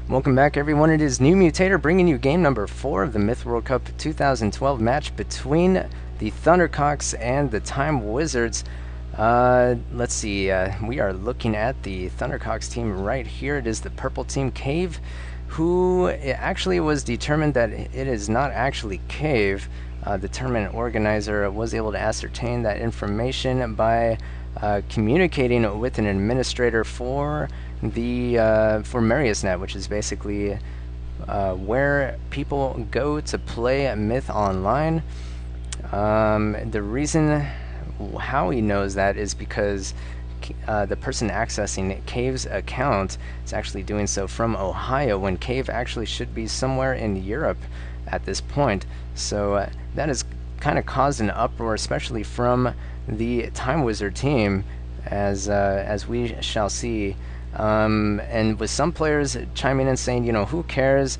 Welcome back, everyone. It is NewMutator bringing you game number 4 of the Myth World Cup 2012 match between the Tcox and the Time Wizards. Let's see, we are looking at the Tcox team right here. It is the purple team, Cave, who it actually was determined that it is not actually Cave. The tournament organizer was able to ascertain that information by communicating with an administrator for MWC2012, which is basically where people go to play Myth online. The reason how he knows that is because the person accessing Cave's account is actually doing so from Ohio, when Cave actually should be somewhere in Europe at this point. So that has kind of caused an uproar, especially from the Time Wizard team, as we shall see. And with some players chiming in saying, you know, who cares?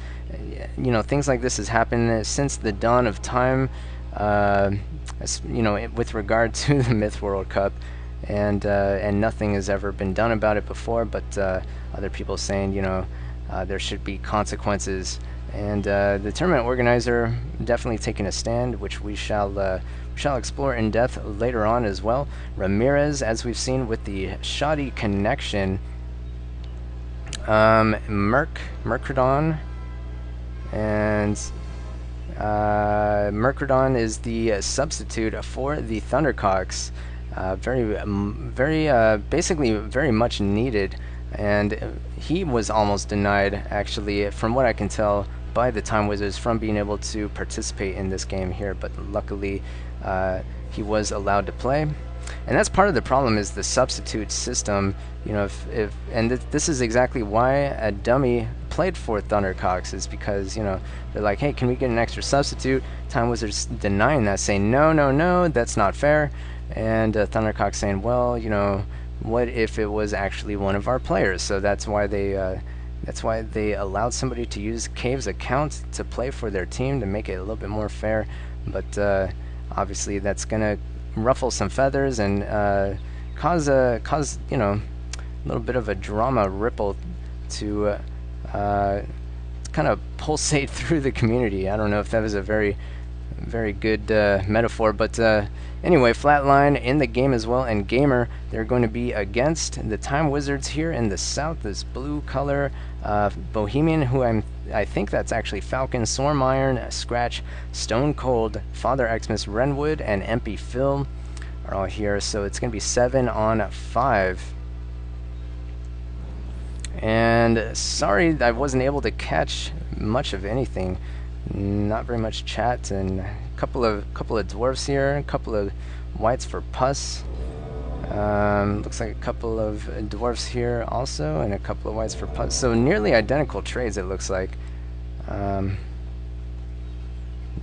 You know, things like this has happened since the dawn of time, you know, with regard to the Myth World Cup, and nothing has ever been done about it before. But other people saying, you know, there should be consequences. And the tournament organizer definitely taking a stand, which we shall explore in depth later on as well. Ramirez, as we've seen with the shoddy connection. Mercredon, and Mercredon is the substitute for the Tcox. Basically very much needed, and he was almost denied, actually, from what I can tell, by the Time Wizards from being able to participate in this game here, but luckily he was allowed to play. And that's part of the problem, is the substitute system. You know, this is exactly why a dummy played for Tcox, is because, you know, they're like, hey, can we get an extra substitute? Time Wizards denying that, saying no, that's not fair. And Tcox saying, well, you know, what if it was actually one of our players? So that's why they allowed somebody to use Cave's account to play for their team, to make it a little bit more fair. But obviously that's gonna ruffle some feathers and cause you know, a little bit of a drama ripple to kind of pulsate through the community. I don't know if that was a very good metaphor, but anyway, Flatline in the game as well, and Gamer, they're going to be against the Time Wizards here in the south, this blue color. Bohemian, who I think that's actually Falcon, Storm Iron, Scratch, Stone Cold, Father Xmas, Renwood, and MP Phil are all here. So it's going to be 7 on 5. And sorry I wasn't able to catch much of anything. Not very much chat, and a couple of dwarfs here, a couple of whites for pus. Looks like a couple of dwarfs here also, and a couple of whites for pus. So nearly identical trades, it looks like.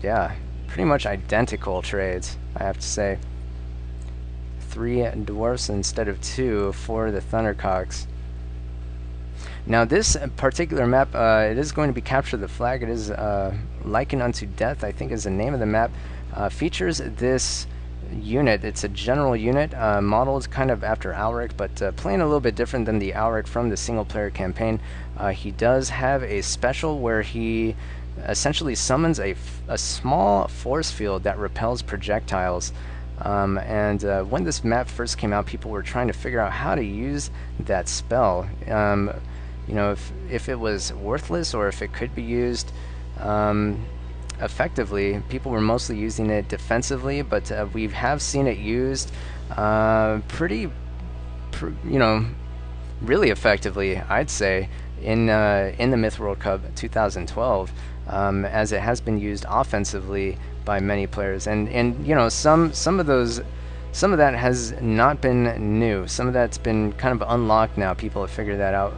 Yeah, pretty much identical trades, I have to say. 3 dwarfs instead of 2 for the Tcox. Now this particular map, it is going to be Capture the Flag. It is Likened Unto Death, I think is the name of the map. Features this unit. It's a general unit, modeled kind of after Alric, but playing a little bit different than the Alric from the single-player campaign. He does have a special where he essentially summons a small force field that repels projectiles. When this map first came out, people were trying to figure out how to use that spell. You know, if it was worthless or if it could be used effectively. People were mostly using it defensively, but we have seen it used you know, really effectively, I'd say, in the Myth World Cup 2012, as it has been used offensively by many players. And you know, some of that has not been new. Some of that's been kind of unlocked now. People have figured that out,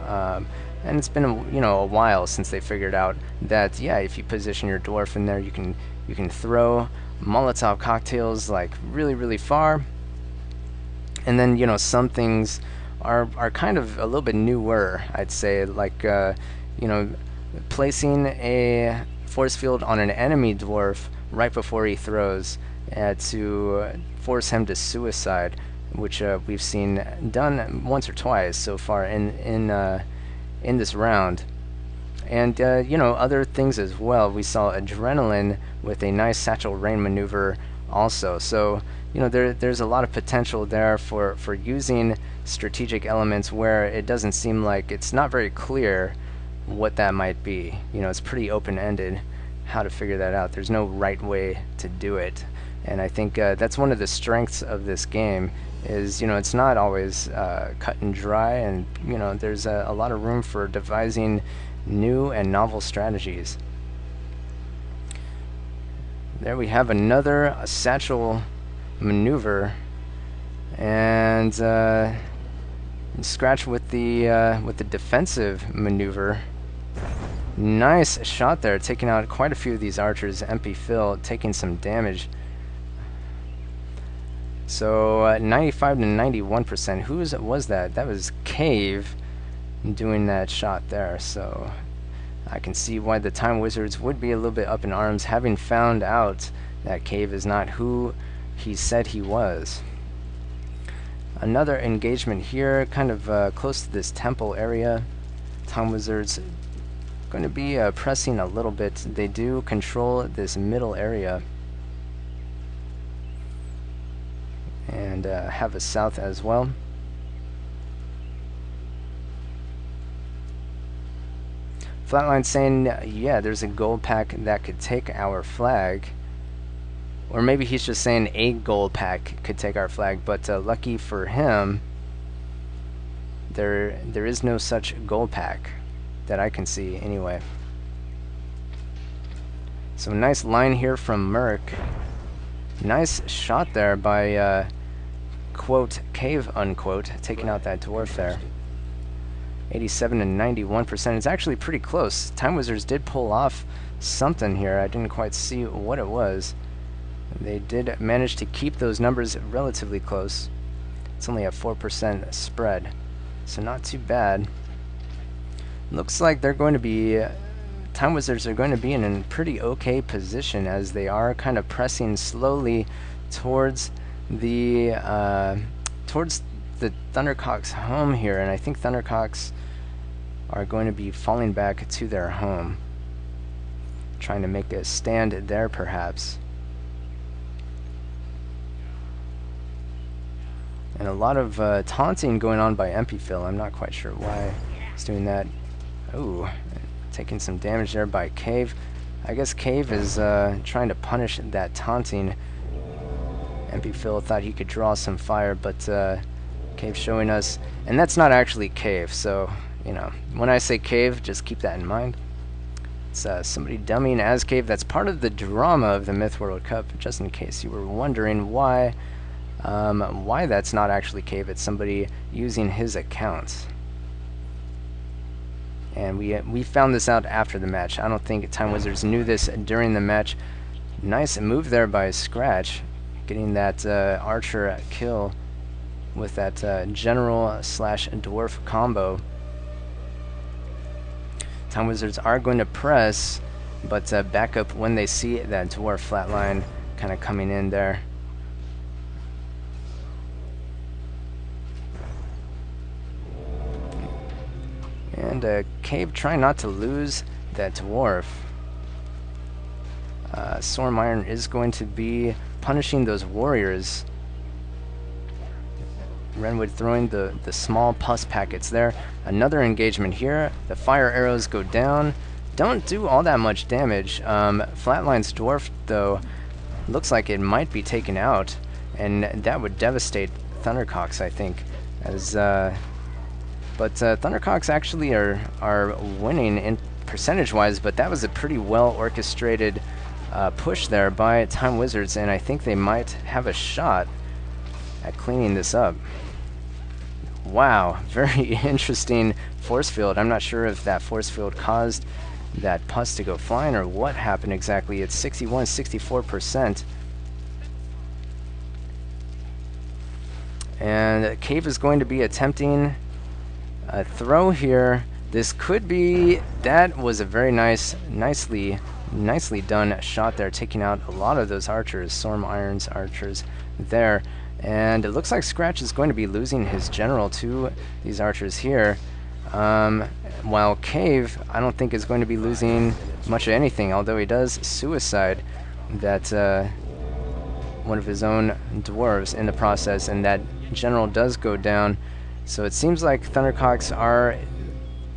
and it's been a while since they figured out that, yeah, if you position your dwarf in there, you can throw Molotov cocktails like really far. And then, you know, some things are kind of a little bit newer, I'd say, like you know, placing a force field on an enemy dwarf right before he throws to force him to suicide, which we've seen done once or twice so far in this round. And you know, other things as well. We saw Adrenaline with a nice satchel rain maneuver also. So you know, there's a lot of potential there for using strategic elements where it doesn't seem like it's not very clear what that might be. You know, it's pretty open-ended how to figure that out. There's no right way to do it. And I think that's one of the strengths of this game is, you know, it's not always cut and dry, and, you know, there's a lot of room for devising new and novel strategies. There we have another satchel maneuver, and Scratch with the defensive maneuver. Nice shot there, taking out quite a few of these archers. MP Phil taking some damage. So 95 to 91%. Who was that? That was Cave doing that shot there. So I can see why the Time Wizards would be a little bit up in arms, having found out that Cave is not who he said he was. Another engagement here, kind of close to this temple area. Time Wizards going to be pressing a little bit. They do control this middle area. And have a south as well. Flatline saying, yeah, there's a gold pack that could take our flag. Or maybe he's just saying a gold pack could take our flag, but lucky for him, there is no such gold pack that I can see anyway. So nice line here from Merc. Nice shot there by quote Cave unquote, taking out that dwarf there. 87 and 91%. It's actually pretty close. Time Wizards did pull off something here. I didn't quite see what it was. They did manage to keep those numbers relatively close. It's only a 4% spread, so not too bad. Looks like they're going to be Time Wizards are going to be in a pretty okay position, as they are kind of pressing slowly towards the Tcox home here, and I think Tcox are going to be falling back to their home, trying to make a stand there perhaps. And a lot of taunting going on by MP Phil. I'm not quite sure why he's doing that. Ooh, taking some damage there by Cave. I guess Cave is trying to punish that taunting. MP Phil thought he could draw some fire, but Cave showing us, and that's not actually Cave, so, you know, when I say Cave, just keep that in mind. It's somebody dummying as Cave. That's part of the drama of the Myth World Cup, just in case you were wondering why that's not actually Cave. It's somebody using his account. And we found this out after the match. I don't think Time Wizards knew this during the match. Nice move there by Scratch, getting that archer kill with that general slash dwarf combo. Time Wizards are going to press, but back up when they see that dwarf flatline kind of coming in there. And Cave trying not to lose that dwarf. Storm Iron is going to be punishing those warriors. Renwood throwing the small pus packets there. Another engagement here. The fire arrows go down. Don't do all that much damage. Flatline's dwarf, though, looks like it might be taken out, and that would devastate Tcox, I think. But Tcox actually are winning in percentage-wise, but that was a pretty well-orchestrated push there by Time Wizards, and I think they might have a shot at cleaning this up. Wow, very interesting force field. I'm not sure if that force field caused that pus to go flying or what happened exactly. It's 61, 64%. And Cave is going to be attempting a throw here. This could be, that was a very nicely done shot there, taking out a lot of those archers, Storm Iron's archers there. And it looks like Scratch is going to be losing his general to these archers here. While Cave, I don't think is going to be losing much of anything, although he does suicide that one of his own dwarves in the process, and that general does go down. So it seems like Tcox are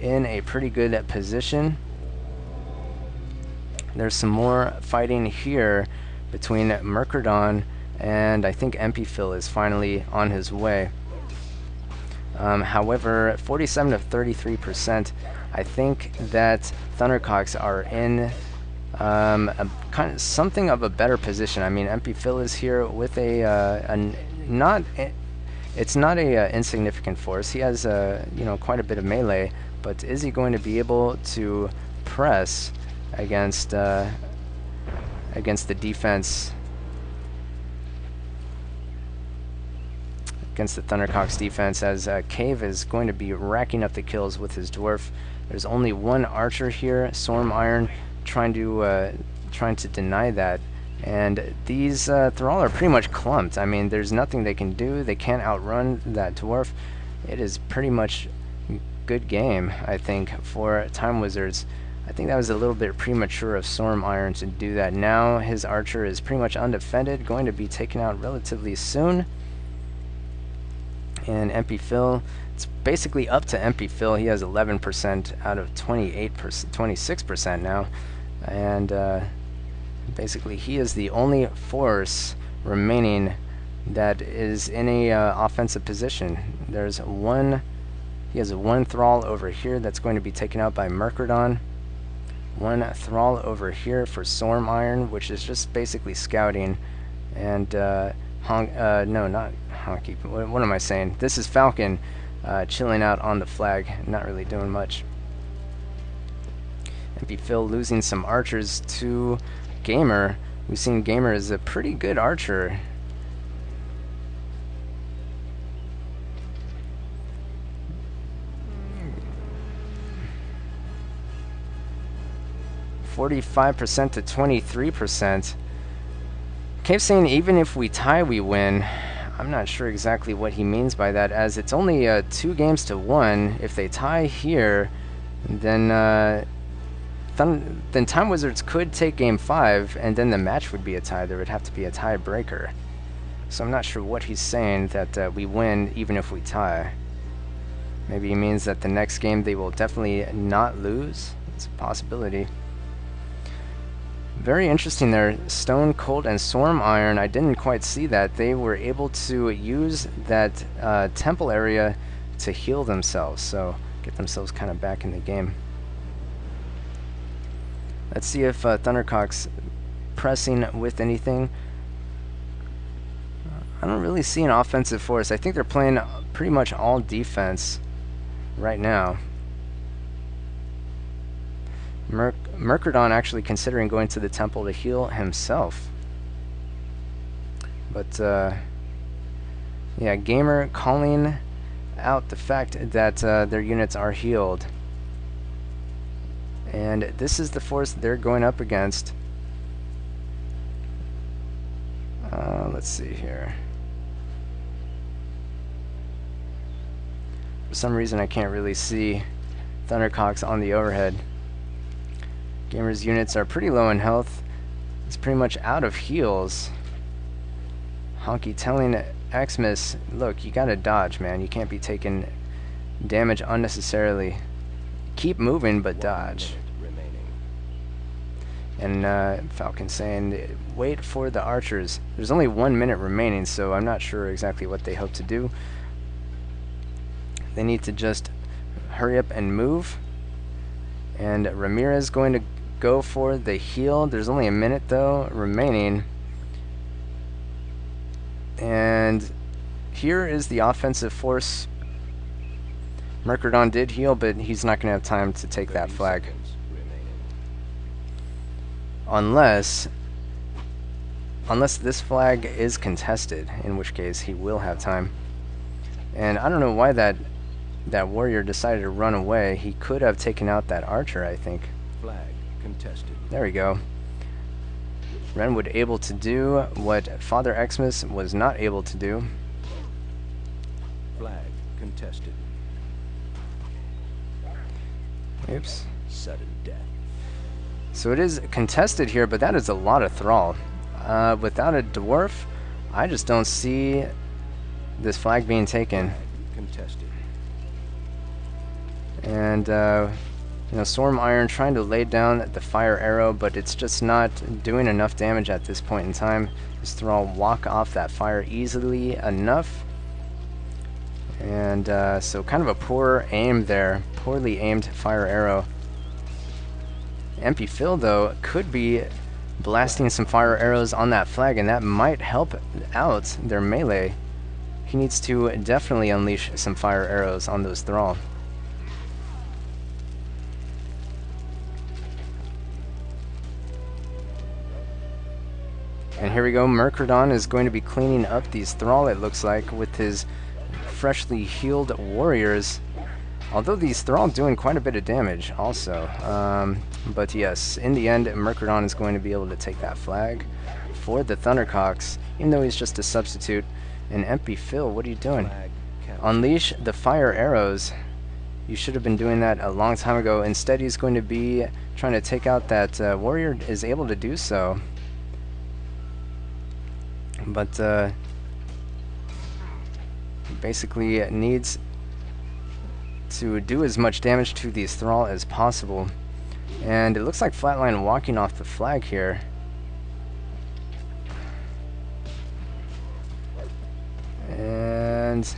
in a pretty good position. There's some more fighting here between Mercardon, and I think MP is finally on his way. However, 47 to 33%, I think that Tcox are in a kind of something of a better position. I mean, MP is here with it's not a insignificant force. He has quite a bit of melee, but is he going to be able to press against the defense, against the Tcox defense, as Cave is going to be racking up the kills with his dwarf. There's only one archer here, Storm Iron, trying to deny that, and these Thrall are pretty much clumped. I mean, there's nothing they can do. They can't outrun that dwarf. It is pretty much good game, I think, for Time Wizards. I think that was a little bit premature of Storm Iron to do that. Now his archer is pretty much undefended, going to be taken out relatively soon. And MP Phil, it's basically up to MP Phil. He has 11% out of 26% now. And basically he is the only force remaining that is in a offensive position. He has one Thrall over here that's going to be taken out by Mercardon. One Thrall over here for Storm Iron, which is just basically scouting. And no, not Honky. What am I saying? This is Falcon chilling out on the flag, not really doing much. MP Phil losing some archers to Gamer. We've seen Gamer is a pretty good archer. %45 to 23%. Cave's saying even if we tie, we win. I'm not sure exactly what he means by that, as it's only 2 games to 1. If they tie here, then Time Wizards could take Game 5, and then the match would be a tie. There would have to be a tiebreaker. So I'm not sure what he's saying, that we win even if we tie. Maybe he means that the next game they will definitely not lose. It's a possibility. Very interesting there. Stone Cold and Storm Iron, I didn't quite see that. They were able to use that temple area to heal themselves, so get themselves kind of back in the game. Let's see if Tcox pressing with anything. I don't really see an offensive force. I think they're playing pretty much all defense right now. Mercardon actually considering going to the temple to heal himself. But yeah, Gamer calling out the fact that their units are healed. And this is the force they're going up against. Let's see here. For some reason I can't really see Tcox on the overhead. Gamer's units are pretty low in health. It's pretty much out of heals. Honky telling Xmas, look, you gotta dodge, man. You can't be taking damage unnecessarily. Keep moving, but dodge. And Falcon saying, wait for the archers. There's only 1 minute remaining, so I'm not sure exactly what they hope to do. They need to just hurry up and move. And Ramirez going to go for the heal. There's only a minute though remaining. And here is the offensive force. Mercardon did heal, but he's not going to have time to take that flag. Unless this flag is contested, in which case he will have time. And I don't know why that warrior decided to run away. He could have taken out that archer, I think. Flag contested. There we go. Renwood able to do what Father Xmas was not able to do. Flag contested. Oops. Sudden death. So it is contested here, but that is a lot of thrall. Without a dwarf, I just don't see this flag being taken. Flag contested. And you know, Storm Iron trying to lay down the fire arrow, but it's just not doing enough damage at this point in time. This thrall walk off that fire easily enough. And so kind of a poor aim there, poorly aimed fire arrow. MP Phil though could be blasting some fire arrows on that flag, and that might help out their melee. He needs to definitely unleash some fire arrows on those thrall. And here we go, Murkradon is going to be cleaning up these thrall, it looks like, with his freshly healed warriors. Although these thrall doing quite a bit of damage also. But yes, in the end, Murkradon is going to be able to take that flag for the Tcox, even though he's just a substitute. And MP Phil, what are you doing? Unleash the fire arrows. You should have been doing that a long time ago. Instead, he's going to be trying to take out that warrior is able to do so. But basically needs to do as much damage to these thrall as possible. And it looks like Flatline walking off the flag here. And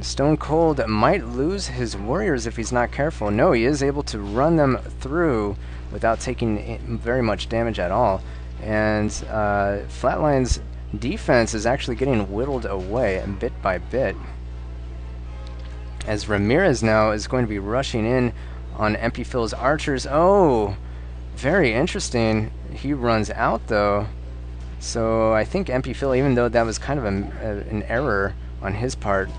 Stone Cold might lose his warriors if he's not careful. No, he is able to run them through without taking very much damage at all. And Flatline's defense is actually getting whittled away bit by bit, as Ramirez now is going to be rushing in on MP Phil's archers. Oh, very interesting. He runs out though. So I think MP Phil, even though that was kind of an error on his part,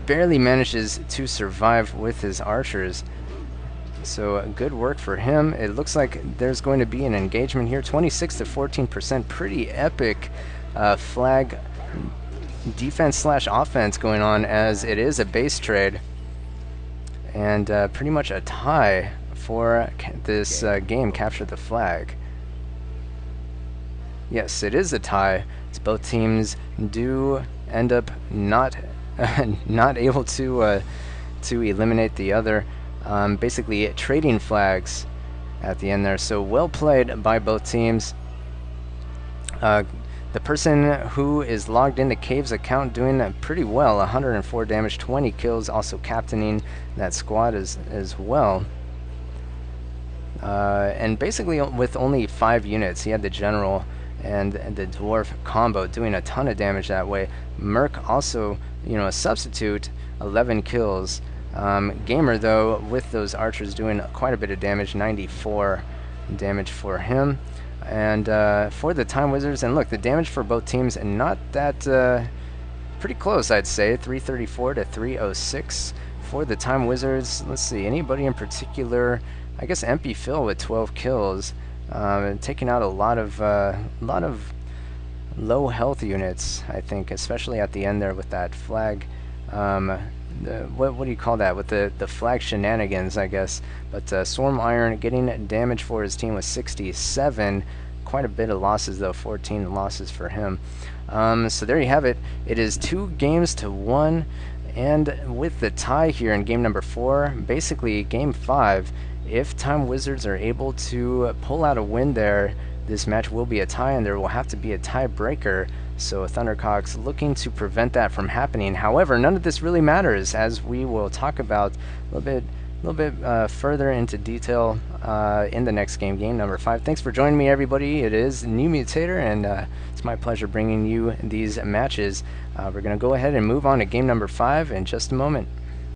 barely manages to survive with his archers. So good work for him. It looks like there's going to be an engagement here. 26 to 14%, pretty epic flag defense slash offense going on, as it is a base trade. And pretty much a tie for this game, Capture the Flag. Yes, it is a tie. As both teams do end up not not able to eliminate the other. Basically trading flags at the end there. So well played by both teams. The person who is logged into Cave's account doing pretty well. 104 damage, 20 kills, also captaining that squad as well. And basically with only 5 units, he had the general and the dwarf combo doing a ton of damage that way. Merc also, you know, a substitute, 11 kills. Gamer though, with those archers doing quite a bit of damage, 94 damage for him. And for the Time Wizards, and look, the damage for both teams, and not that pretty close, I'd say, 334 to 306 for the Time Wizards. Let's see, anybody in particular? I guess MP Phil with 12 kills, taking out a lot of low health units, I think, especially at the end there with that flag. What do you call that? With the flag shenanigans, I guess. But Storm Iron getting damage for his team with 67. Quite a bit of losses though, 14 losses for him. So there you have it. It is 2 games to 1, and with the tie here in game number 4, basically game 5, if Time Wizards are able to pull out a win there, this match will be a tie, and there will have to be a tiebreaker. So Tcox looking to prevent that from happening. However, none of this really matters, as we will talk about a little bit further into detail in the next game, game number 5. Thanks for joining me, everybody. It is NewMutator, and it's my pleasure bringing you these matches. We're going to go ahead and move on to game number 5 in just a moment.